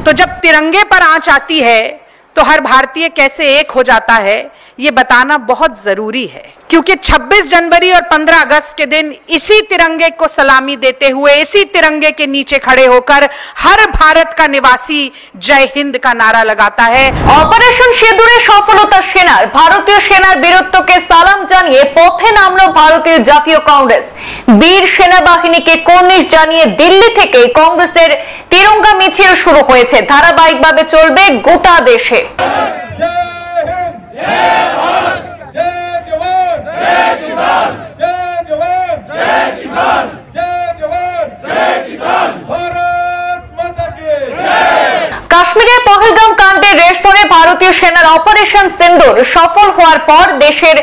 तो जब तिरंगे पर आंच आती है तो हर भारतीय कैसे एक हो जाता है, ये बताना बहुत जरूरी है, क्योंकि 26 जनवरी और 15 अगस्त के दिन इसी तिरंगे को सलामी देते हुए, इसी तिरंगे के नीचे खड़े होकर हर भारत का निवासी जय हिंद का नारा लगाता है। অপারেশন সিঁদুরে সফলতা সেনার, ভারতীয় সেনার বীরত্বকে সালাম জানিয়ে পথে নামলো ভারতীয় জাতীয় কংগ্রেস। বীর সেনাবাহিনীকে কর্নিশ জানিয়ে দিল্লি থেকে কংগ্রেসের তিরঙ্গা মিছিল শুরু হয়েছে, ধারাবাহিকভাবে চলবে গোটা দেশে। কাশ্মীরের পহেলগাম কাণ্ডে রেশ ধরে ভারতীয় সেনার অপারেশন সিন্দুর সফল হওয়ার পর দেশের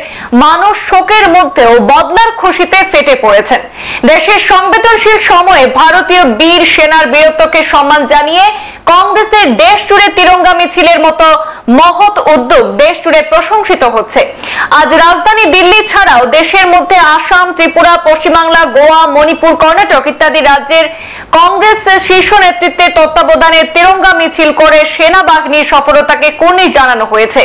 মানুষ শোকের মধ্যেও বদলার খুশিতে ফেটে পড়েছেন। দেশের সংবেদনশীল সময়ে ভারতীয় বীর সেনার বীরত্বকে সম্মান জানিয়ে কংগ্রেসের দেশ জুড়ে তিরঙ্গা মিছিলের মতো মহৎ উদ্যোগ দেশ জুড়ে প্রশংসিত হচ্ছে। আজ রাজধানী দিল্লি ছাড়াও দেশের মধ্যে আসাম, ত্রিপুরা, পশ্চিমবাংলা, গোয়া, মণিপুর, কর্ণাটক ইত্যাদি রাজ্যের কংগ্রেস শীর্ষ নেতৃত্বের তত্ত্বাবধানে তিরঙ্গা মিছিল করে সেনাবাহিনীর সফলতাকে কর্নিশ জানানো হয়েছে।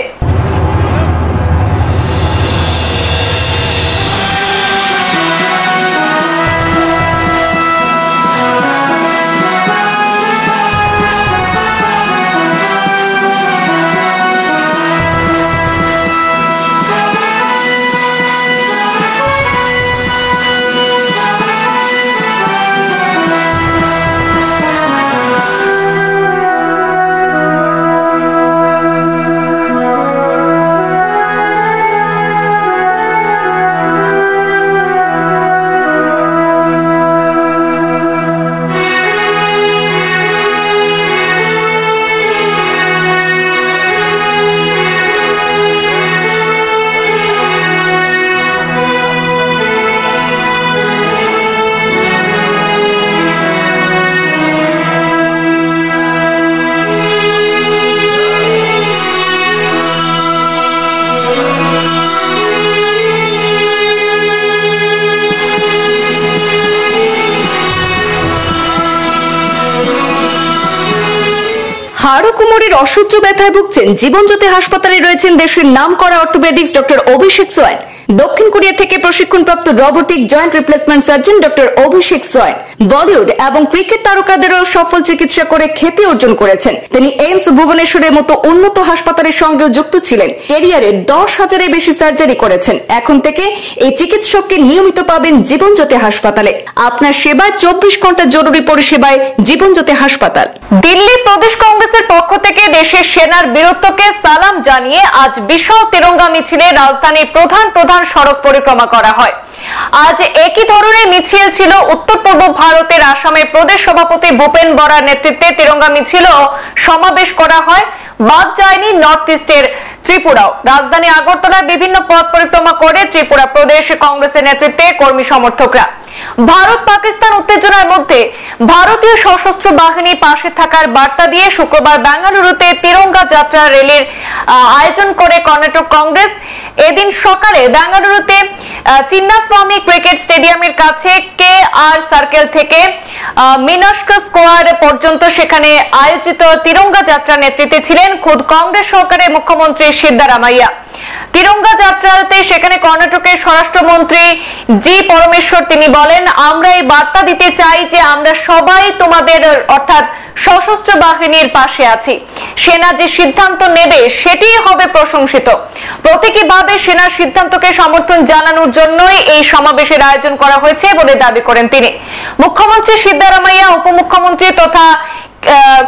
হাড় ও কোমরের অসহ্য ব্যথায় ভুগছেন? জীবনজ্যোতি হাসপাতালে রয়েছেন দেশের নামকরা অর্থোপেডিক্স ডক্টর অভিষেক সোয়েন। দক্ষিণ কোরিয়া থেকে প্রশিক্ষণপ্রাপ্ত robotic joint replacement surgeon doctor Abhishek Swain Bollywood এবং ক্রিকেট তারকাদেরও সফল চিকিৎসা করে খ্যাতি অর্জন করেছেন। তিনি এইমস ভুবনেশ্বরের মতো উন্নত হাসপাতালের সঙ্গেও যুক্ত ছিলেন। ক্যারিয়ারে 10,000-এর বেশি সার্জারি করেছেন। এখন থেকে এই চিকিৎসককে নিয়মিত পাবেন জীবনজ্যোতি হাসপাতালে। আপনার সেবায় 24 ঘন্টা জরুরি পরিষেবায় জীবনজ্যোতি হাসপাতাল। দিল্লি প্রদেশ কংগ্রেসের পক্ষ থেকে দেশের সেনার বীরত্বকে সালাম জানিয়ে আজ বিশাল তিরঙ্গা মিছিলে রাজধানীর প্রধান সড়ক পরিক্রমা করা হয়। আজ একই ধরনের মিছিল ছিল উত্তর পূর্ব ভারতের আসামের প্রদেশ সভাপতি ভূপেন বরার নেতৃত্বে তিরঙ্গা মিছিল ও সমাবেশ করা হয়। বাদ যায়নি নর্থ ইস্টের ত্রিপুরাও। রাজধানী আগরতলার বিভিন্ন পথ পরিক্রমা করে ত্রিপুরা প্রদেশ কংগ্রেসের নেতৃত্বে কর্মী সমর্থকরা। ভারত পাকিস্তান উত্তেজনার মধ্যে ভারতীয় সশস্ত্র বাহিনী পাশে থাকার বার্তা দিয়ে শুক্রবার বেঙ্গালুরুতে তিরঙ্গা যাত্রা র্যালির আয়োজন করে কর্ণাটক কংগ্রেস। এদিন সকালে বেঙ্গালুরুতে চিন্নাস্বামী ক্রিকেট স্টেডিয়ামের কাছে KR সার্কেল থেকে মিনাস্কা স্কোয়ার পর্যন্ত সেখানে আয়োজিত তিরঙ্গা যাত্রা নেতৃত্বে ছিলেন খোদ কংগ্রেস সরকারের মুখ্যমন্ত্রী সিদ্দারামাইয়া। তিরঙ্গা যাত্রাতে সেখানে কর্ণাটকের স্বরাষ্ট্রমন্ত্রী জি পরমেশ্বর তিনি বলেন, আমরা এই বার্তা দিতে চাই যে আমরা সবাই তোমাদের অর্থাৎ সশস্ত্র বাহিনীর পাশে আছি। সেনা যে সিদ্ধান্ত নেবে সেটিই হবে প্রশংসিত। প্রতীকীভাবে সেনার সিদ্ধান্তকে সমর্থন জানানোর জন্যই এই সমাবেশের আয়োজন করা হয়েছে বলে দাবি করেন তিনি। মুখ্যমন্ত্রী সিদ্দারামাইয়া, উপমুখ্যমন্ত্রী তথা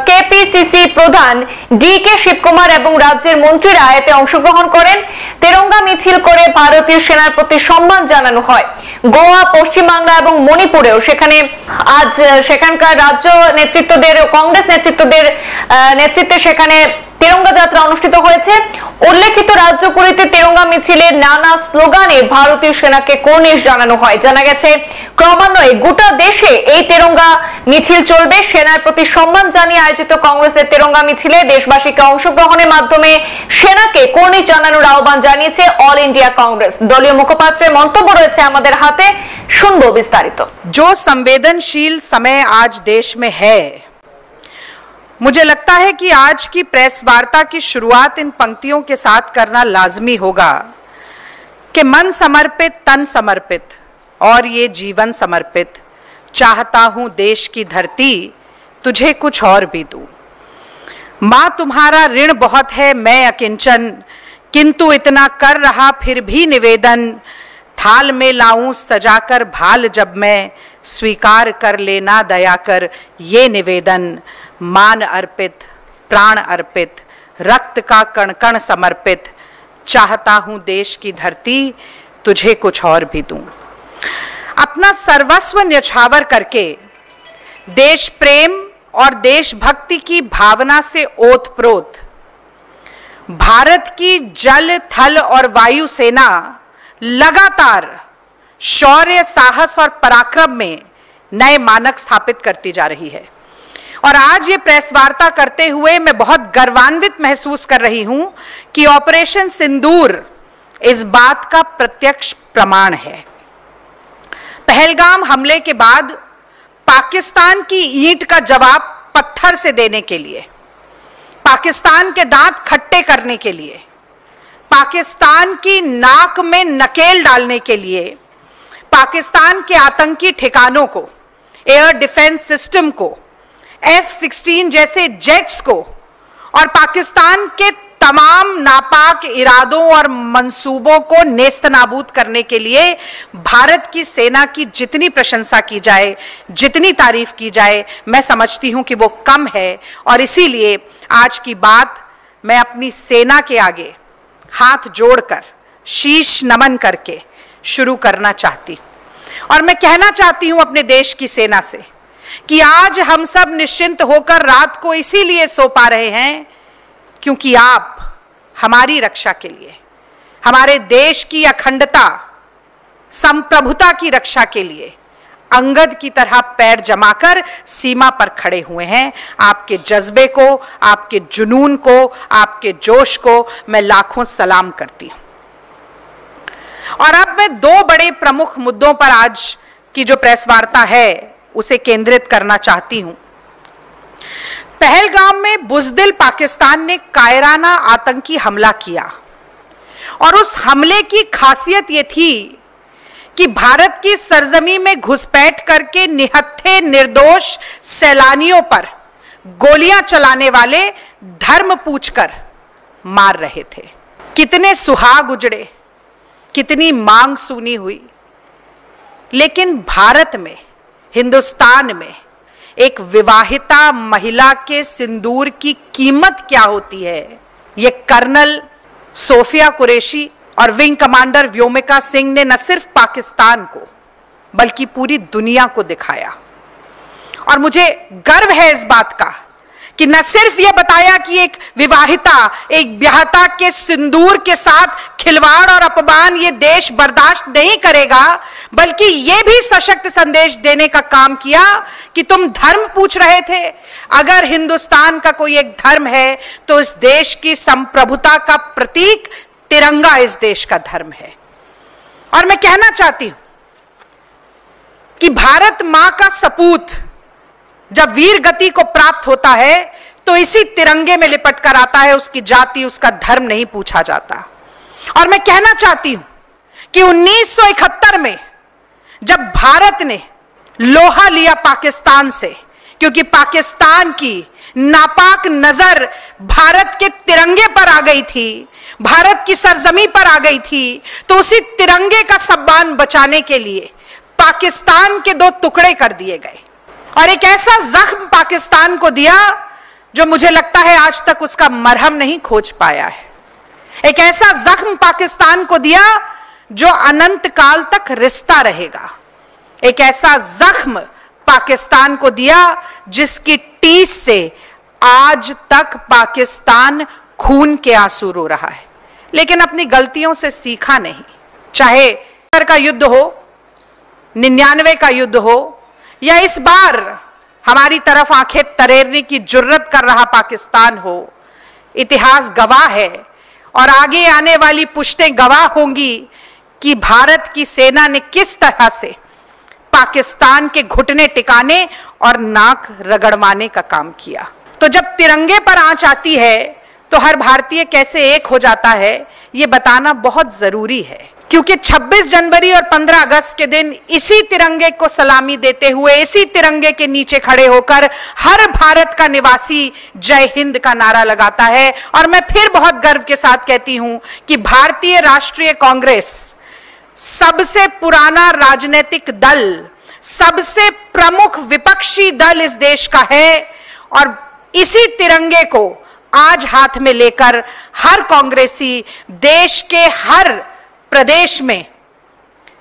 KPCC প্রধান DK শিবকুমার এবং রাজ্যের মন্ত্রীরা এতে অংশগ্রহণ করেন। তিরঙ্গা মিছিল করে ভারতীয় সেনার প্রতি সম্মান জানানো হয়। গোয়া, পশ্চিমবাংলা এবং মণিপুরেও সেখানে আজ সেখানকার রাজ্য নেতৃত্বদের, কংগ্রেস নেতৃত্বদের নেতৃত্বে সেখানে তিরঙ্গা যাত্রা অনুষ্ঠিত হয়েছে। উল্লেখিত রাজ্যগুলিতে তিরঙ্গা মিছিলের নানা স্লোগানে ভারতীয় সেনাকে কর্নিশ জানানো হয়। জানা গেছে ক্রমান্বয়ে গোটা দেশে এই তিরঙ্গা মিছিল চলবে। সেনার প্রতি সম্মান জানিয়ে আয়োজিত কংগ্রেসের তিরঙ্গা মিছিলে দেশবাসীকে অংশগ্রহণের মাধ্যমে সেনাকে কর্নিশ জানানোর আহ্বান জানিয়েছে অল ইন্ডিয়া কংগ্রেস। দলীয় মুখপাত্রের মন্তব্য রয়েছে আমাদের হাতে, শুনবো বিস্তারিত। जो संवेदनशील समय आज देश में है, मुझे लगता है कि आज की प्रेस वार्ता की शुरुआत इन पंक्तियों के साथ करना लाजमी होगा कि मन समर्पित, तन समर्पित और ये जीवन समर्पित, चाहता हूं देश की धरती तुझे कुछ और भी दूं। मां तुम्हारा ऋण बहुत है, मैं अकिंचन, किंतु इतना कर रहा फिर भी निवेदन, थाल में लाऊं सजाकर भाल जब मैं, स्वीकार कर लेना दया कर ये निवेदन, मान अर्पित, प्राण अर्पित, रक्त का कण कण समर्पित, चाहता हूं देश की धरती तुझे कुछ और भी दूं। अपना सर्वस्व न्यौछावर करके देश प्रेम और देशभक्ति की भावना से ओतप्रोत भारत की जल, थल और वायु सेना लगातार शौर्य, साहस और पराक्रम में नए मानक स्थापित करती जा रही है। और आज ये प्रेस वार्ता करते हुए मैं बहुत गर्वान्वित महसूस कर रही हूं कि ऑपरेशन सिंदूर इस बात का प्रत्यक्ष प्रमाण है। पहलगाम हमले के बाद पाकिस्तान की ईंट का जवाब पत्थर से देने के लिए, पाकिस्तान के दांत खट्टे करने के लिए, पाकिस्तान की नाक में नकेल डालने के लिए, पाकिस्तान के आतंकी ठिकानों को, एयर डिफेंस सिस्टम को, F-16 जैसे जेट्स को और पाकिस्तान के तमाम नापाक इरादों और मंसूबों को नेस्तनाबूद करने के लिए भारत की सेना की जितनी प्रशंसा की जाए, जितनी तारीफ की जाए, मैं समझती हूं कि वो कम है। और इसीलिए आज की बात मैं अपनी सेना के आगे हाथ जोड़कर, शीश नमन करके शुरू करना चाहती हूं। और मैं कहना चाहती हूं अपने देश की सेना से कि आज हम सब निश्चिंत होकर रात को इसीलिए सो पा रहे हैं क्योंकि आप हमारी रक्षा के लिए, हमारे देश की अखंडता, संप्रभुता की रक्षा के लिए अंगद की तरह पैर जमाकर सीमा पर खड़े हुए हैं। आपके जज्बे को, आपके जुनून को, आपके जोश को मैं लाखों सलाम करती हूं। और अब मैं दो बड़े प्रमुख मुद्दों पर आज की जो प्रेस वार्ता है उसे केंद्रित करना चाहती हूं। पहलगाम में बुज़दिल पाकिस्तान ने कायराना आतंकी हमला किया और उस हमले की खासियत यह थी कि भारत की सरजमी में घुसपैठ करके निहत्थे निर्दोष सैलानियों पर गोलियां चलाने वाले धर्म पूछकर मार रहे थे। कितने सुहाग उजड़े, कितनी मांग सुनी हुई, लेकिन भारत में, हिंदुस्तान में एक विवाहिता महिला के सिंदूर की कीमत क्या होती है, ये कर्नल सोफिया कुरैशी और विंग कमांडर व्योमिका सिंह ने न सिर्फ पाकिस्तान को बल्कि पूरी दुनिया को दिखाया। और मुझे गर्व है इस बात का कि न सिर्फ यह बताया कि एक विवाहिता, एक ब्याहता के सिंदूर के साथ खिलवाड़ और अपमान ये देश बर्दाश्त नहीं करेगा, बल्कि यह भी सशक्त संदेश देने का काम किया कि तुम धर्म पूछ रहे थे, अगर हिंदुस्तान का कोई एक धर्म है तो इस देश की संप्रभुता का प्रतीक तिरंगा इस देश का धर्म है। और मैं कहना चाहती हूं कि भारत मां का सपूत जब वीर गति को प्राप्त होता है तो इसी तिरंगे में लिपट कर आता है, उसकी जाति, उसका धर्म नहीं पूछा जाता। और मैं कहना चाहती हूं कि 1971 में जब भारत ने लोहा लिया पाकिस्तान से, क्योंकि पाकिस्तान की नापाक नजर भारत के तिरंगे पर आ गई थी, भारत की सरजमी पर आ गई थी, तो उसी तिरंगे का सम्मान बचाने के लिए पाकिस्तान के दो टुकड़े कर दिए गए और एक ऐसा जख्म पाकिस्तान को दिया जो मुझे लगता है आज तक उसका मरहम नहीं खोज पाया है। एक ऐसा जख्म पाकिस्तान को दिया जो अनंत काल तक रिश्ता रहेगा। एक ऐसा जख्म पाकिस्तान को दिया जिसकी टीस से आज तक पाकिस्तान खून के आंसू रो रहा है, लेकिन अपनी गलतियों से सीखा नहीं। चाहे का युद्ध हो, 99 का युद्ध हो, या इस बार हमारी तरफ आंखें तरेरने की जुर्रत कर रहा पाकिस्तान हो, इतिहास गवाह है और आगे आने वाली पुश्तें गवाह होंगी कि भारत की सेना ने किस तरह से पाकिस्तान के घुटने टिकाने और नाक रगड़वाने का काम किया। तो जब तिरंगे पर आंच आती है तो हर भारतीय कैसे एक हो जाता है, ये बताना बहुत जरूरी है। क्योंकि 26 जनवरी और 15 अगस्त के दिन इसी तिरंगे को सलामी देते हुए, इसी तिरंगे के नीचे खड़े होकर हर भारत का निवासी जय हिंद का नारा लगाता है। और मैं फिर बहुत गर्व के साथ कहती हूं कि भारतीय राष्ट्रीय कांग्रेस सबसे पुराना राजनीतिक दल, सबसे प्रमुख विपक्षी दल इस देश का है। और इसी तिरंगे को आज हाथ में लेकर हर कांग्रेसी देश के हर प्रदेश में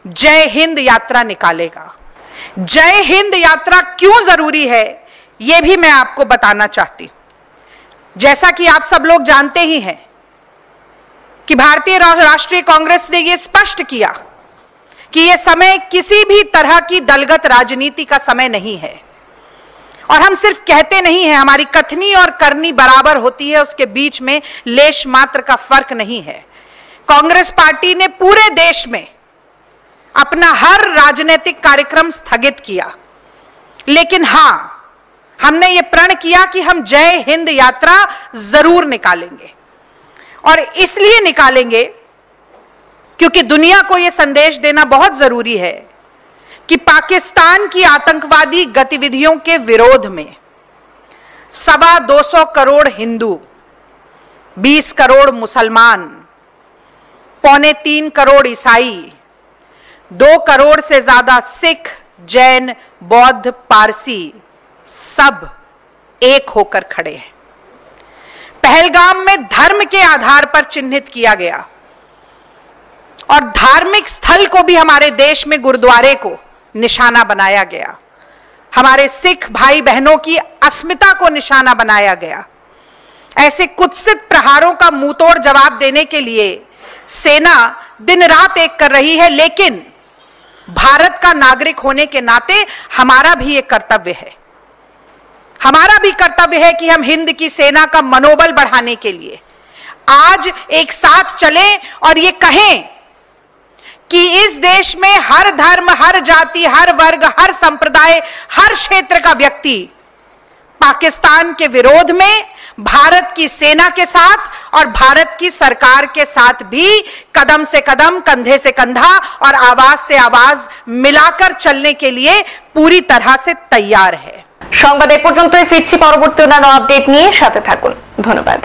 जय हिंद यात्रा निकालेगा। जय हिंद यात्रा क्यों जरूरी है, यह भी मैं आपको बताना चाहती हूं। जैसा कि आप सब लोग जानते ही हैं कि भारतीय राष्ट्रीय कांग्रेस ने यह स्पष्ट किया कि यह समय किसी भी तरह की दलगत राजनीति का समय नहीं है। और हम सिर्फ कहते नहीं हैं, हमारी कथनी और करनी बराबर होती है, उसके बीच में लेश मात्र का फर्क नहीं है। कांग्रेस पार्टी ने पूरे देश में अपना हर राजनीतिक कार्यक्रम स्थगित किया, लेकिन हां, हमने ये प्रण किया कि हम जय हिंद यात्रा जरूर निकालेंगे। और इसलिए निकालेंगे क्योंकि दुनिया को यह संदेश देना बहुत जरूरी है कि पाकिस्तान की आतंकवादी गतिविधियों के विरोध में 225 करोड़ हिंदू, 20 करोड़ मुसलमान, 2.25 करोड़ ईसाई, 2 करोड़ से ज्यादा सिख, जैन, बौद्ध, पारसी सब एक होकर खड़े हैं। पहलगाम में धर्म के आधार पर चिन्हित किया गया और धार्मिक स्थल को भी हमारे देश में गुरुद्वारे को निशाना बनाया गया। हमारे सिख भाई बहनों की अस्मिता को निशाना बनाया गया। ऐसे कुत्सित प्रहारों का मुंहतोड़ जवाब देने के लिए सेना दिन रात एक कर रही है, लेकिन भारत का नागरिक होने के नाते हमारा भी एक कर्तव्य है। हमारा भी कर्तव्य है कि हम हिंद की सेना का मनोबल बढ़ाने के लिए आज एक साथ चलें और ये कहें कि इस देश में हर धर्म, हर जाति, हर वर्ग, हर संप्रदाय, हर क्षेत्र का व्यक्ति पाकिस्तान के विरोध में भारत की सेना के साथ और भारत की सरकार के साथ भी कदम से कदम, कंधे से कंधा और आवाज से आवाज मिलाकर चलने के लिए पूरी तरह से तैयार है। সংবাদ এ পর্যন্তই, ফিরছি পরবর্তী অন্যান্য আপডেট নিয়ে, সাথে থাকুন। ধন্যবাদ।